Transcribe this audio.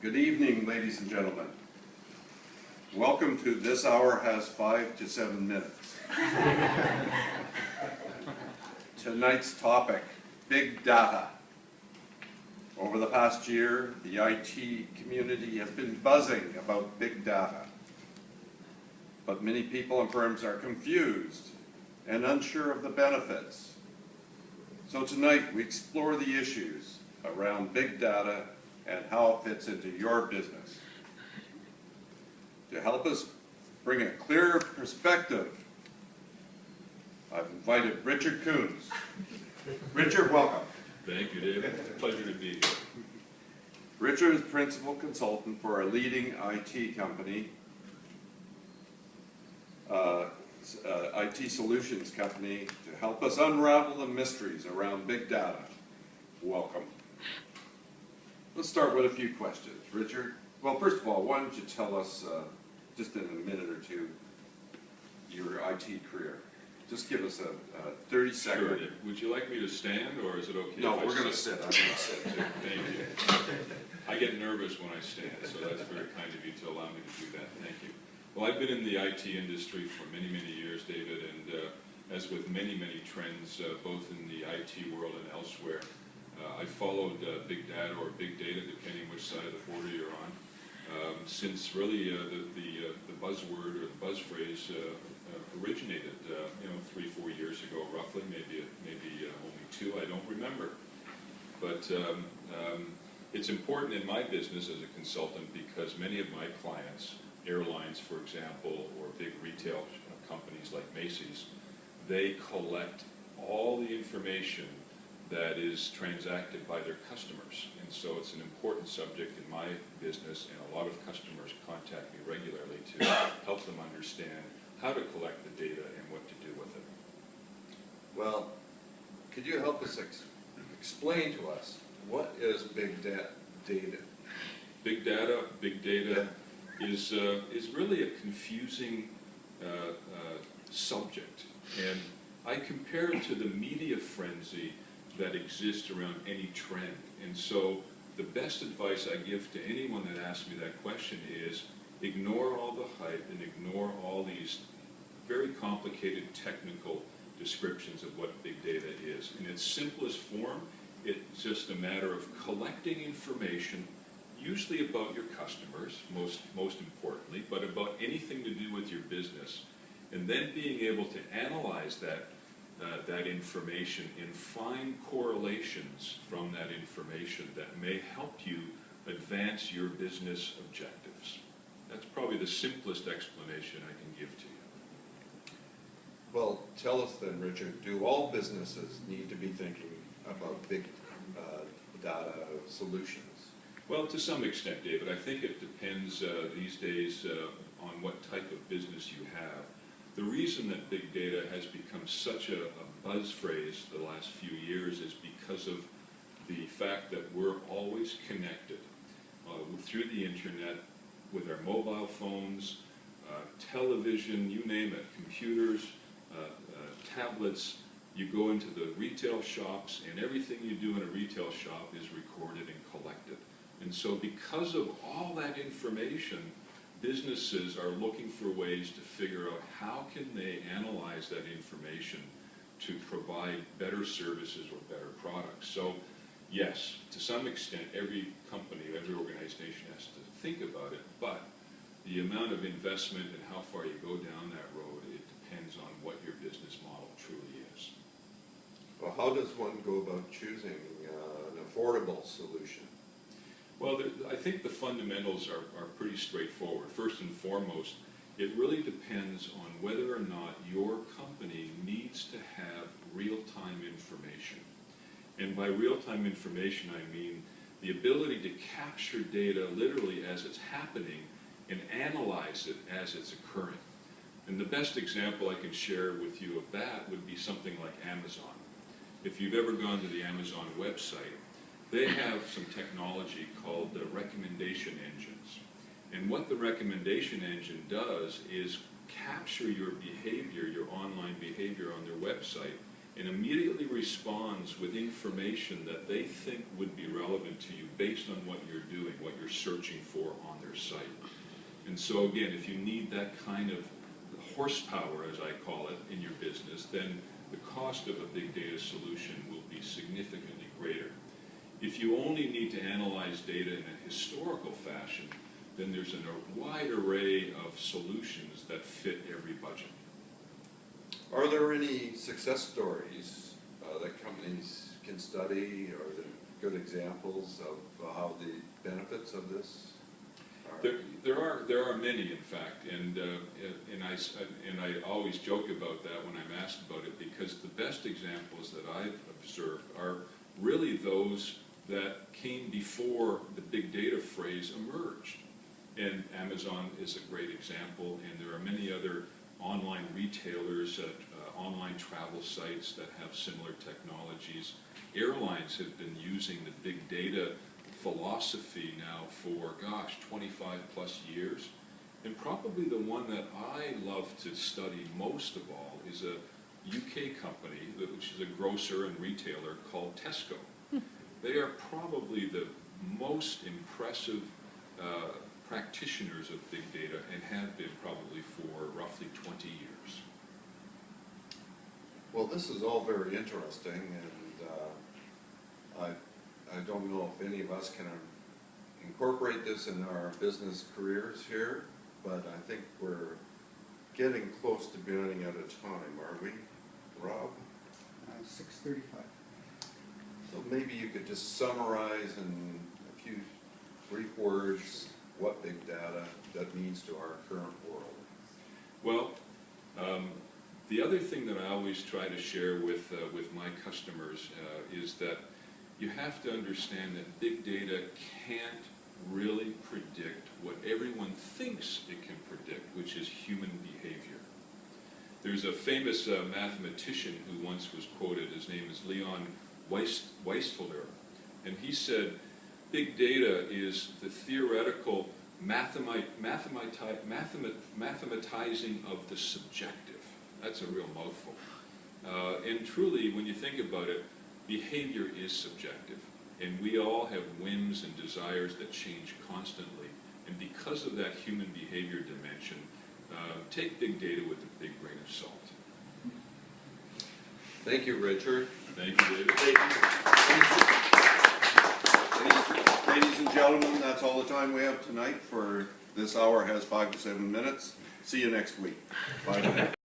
Good evening, ladies and gentlemen. Welcome to This Hour Has 5 to 7 Minutes. Tonight's topic, big data. Over the past year, the IT community has been buzzing about big data. But many people and firms are confused and unsure of the benefits. So tonight we explore the issues around big data and how it fits into your business. To help us bring a clearer perspective, I've invited Richard Coons. Richard, welcome. Thank you, David. It's a pleasure to be here. Richard is principal consultant for a leading IT company, IT solutions company, to help us unravel the mysteries around big data. Welcome. Let's start with a few questions. Richard, well, first of all, why don't you tell us, just in a minute or two, your IT career. Just give us a 30-second. Sure. Would you like me to stand, or is it okay? No, if I we're going to sit. I'm going to sit. Thank you. I get nervous when I stand, so that's very kind of you to allow me to do that. Thank you. Well, I've been in the IT industry for many, many years, David, and as with many, many trends, both in the IT world and elsewhere, I followed big data or big data, depending which side of the border you're on, since really the buzzword or the buzz phrase originated, 3-4 years ago, roughly, maybe only 2. I don't remember. But it's important in my business as a consultant because many of my clients, airlines, for example, or big retail companies like Macy's, they collect all the information that is transacted by their customers. And so it's an important subject in my business, and a lot of customers contact me regularly to help them understand how to collect the data and what to do with it. Well, could you help us explain to us what is big data? Big data is really a confusing subject, and I compare it to the media frenzy that exists around any trend. And so the best advice I give to anyone that asks me that question is ignore all the hype and ignore all these very complicated technical descriptions of what big data is. In its simplest form, it's just a matter of collecting information, usually about your customers, most importantly, but about anything to do with your business, and then being able to analyze that information and find correlations from that information that may help you advance your business objectives. That's probably the simplest explanation I can give to you. Well, tell us then, Richard, do all businesses need to be thinking about big data solutions? Well, to some extent, David. I think it depends these days on what type of business you have. The reason that big data has become such a buzz phrase the last few years is because of the fact that we're always connected through the internet with our mobile phones, television, you name it, computers, tablets. You go into the retail shops, and everything you do in a retail shop is recorded and collected. And so because of all that information, businesses are looking for ways to figure out how can they analyze that information to provide better services or better products. So yes, to some extent, every company, every organization has to think about it, but the amount of investment and how far you go down that road, it depends on what your business model truly is. Well, how does one go about choosing an affordable solution? Well, I think the fundamentals are pretty straightforward. First and foremost, it really depends on whether or not your company needs to have real-time information. And by real-time information, I mean the ability to capture data literally as it's happening and analyze it as it's occurring. And the best example I can share with you of that would be something like Amazon. If you've ever gone to the Amazon website, they have some technology called the recommendation engines. And what the recommendation engine does is capture your behavior, your online behavior on their website, and immediately responds with information that they think would be relevant to you based on what you're doing, what you're searching for on their site. And so again, if you need that kind of horsepower, as I call it, in your business, then the cost of a big data solution will be significantly greater. If you only need to analyze data in a historical fashion, then there's a wide array of solutions that fit every budget. Are there any success stories that companies can study, or the good examples of how the benefits of this are? There are many, in fact, and I always joke about that when I'm asked about it, because the best examples that I've observed are really those that came before the big data phrase emerged. And Amazon is a great example, and there are many other online retailers, online travel sites that have similar technologies. Airlines have been using the big data philosophy now for, gosh, 25 plus years. And probably the one that I love to study most of all is a UK company, which is a grocer and retailer called Tesco. They are probably the most impressive practitioners of big data, and have been probably for roughly 20 years. Well, this is all very interesting, and I don't know if any of us can incorporate this in our business careers here, but I think we're getting close to running out of time, are we, Rob? 6:35. So maybe you could just summarize in a few brief words what big data that means to our current world. Well, the other thing that I always try to share with my customers is that you have to understand that big data can't really predict what everyone thinks it can predict, which is human behavior. There's a famous mathematician who once was quoted. His name is Leon Weisfelder, and he said, big data is the theoretical mathematizing of the subjective. That's a real mouthful. And truly, when you think about it, behavior is subjective. And we all have whims and desires that change constantly. And because of that human behavior dimension, take big data with a big grain of salt. Thank you, Richard. Thank you, David. Ladies and gentlemen, that's all the time we have tonight. For this hour has 5 to 7 minutes. See you next week. Bye.